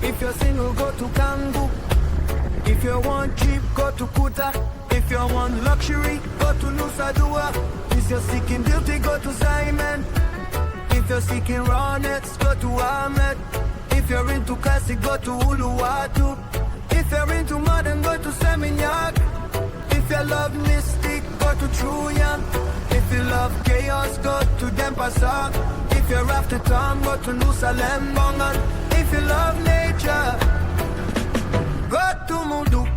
If you're single, go to Kangoo. If you want cheap, go to Kuta. If you want luxury, go to Nusa Dua. If you're seeking beauty, go to Simon. If you're seeking rawness, go to Ahmed. If you're into classic, go to Uluwatu. If you're into modern, go to Seminyak. If you love mystic, go to Truyan. If you love chaos, go to Dempasar. If you're after Tom, go to Nusa Lembongan. If you love nature, go to Muduk.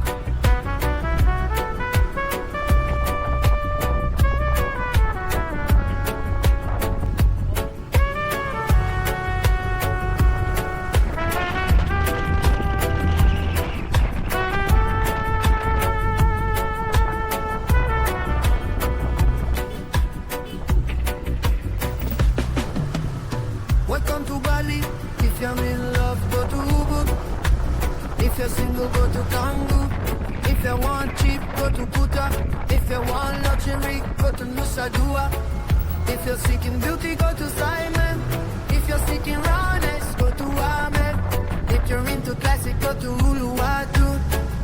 Welcome to Bali. If you're in love, go to Ubud. If you're single, go to Kangoo. If you want cheap, go to Kuta. If you want luxury, go to Nusa Dua. If you're seeking beauty, go to Simon. If you're seeking rawness, go to Ahmed. If you're into classic, go to Uluwatu.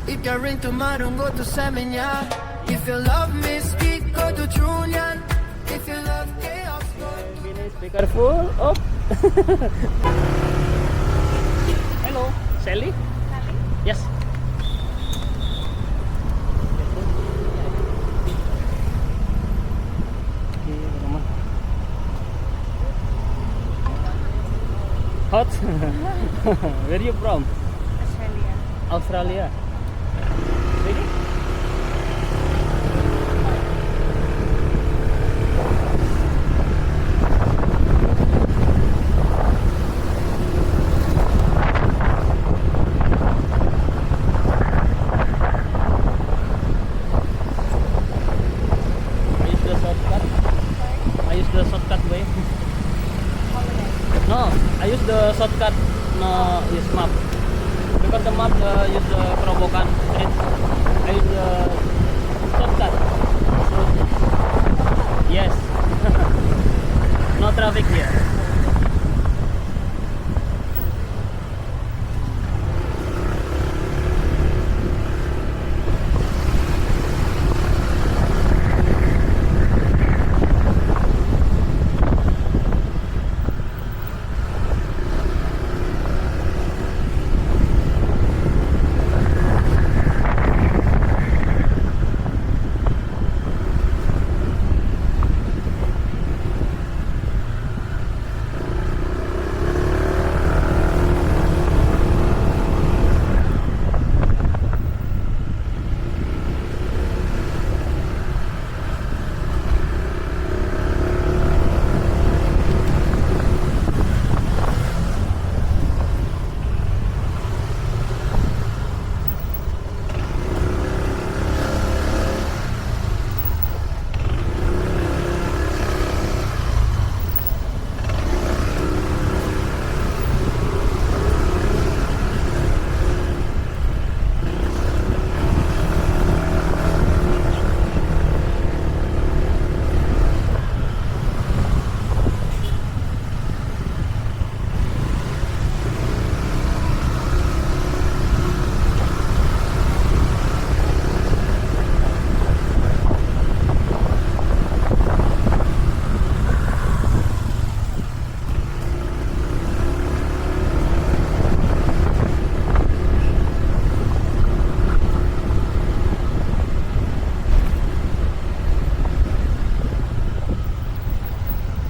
If you're into modern, go to Semenya. If you love mystic, go to Trunyan. If you love chaos, go to... Be careful. Oh. Hello, Sally? Yes. Hot? Where are you from? Australia. Australia. Really? I use the shortcut way. No, I use the shortcut. No, use map. Because the map use Kerobokan street. I use the shortcut. Yes. No traffic here.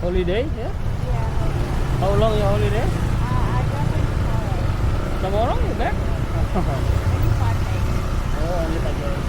Holiday, yeah? Yeah. How long your holiday? I got it Tomorrow you back? maybe 5 days. Oh, only 5 days.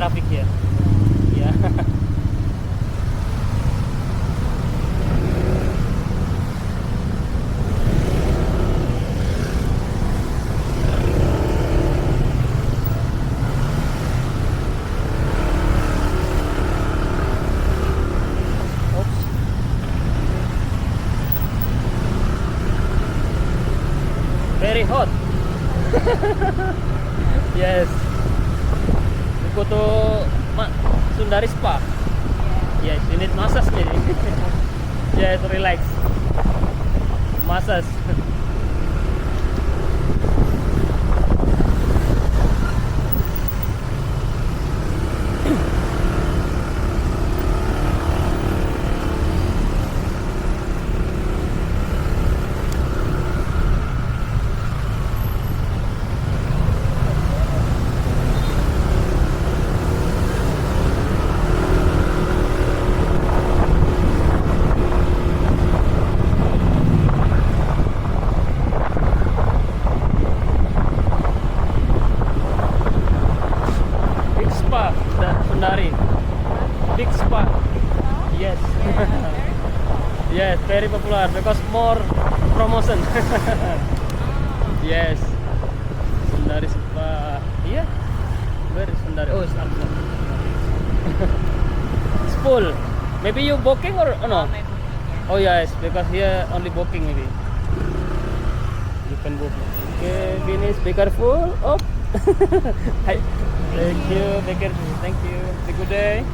traffic here. Yeah. Oops. Very hot. Yes. We go to Sundari Spa. Yes, you need massage maybe. Yes, relax. Massage. Big spa, the Sundari. Big spa. Yes. Yes, very popular because more promotion. Yes. Sundari Spa. Yeah. Where is Sundari? Oh, it's outside. It's full. Maybe you booking or no? Maybe. Yeah. Oh yes, because here only booking maybe. You can book. Okay, finish. Be careful. Oh. Hi. Thank you. Be careful. Thank you. Have a good day.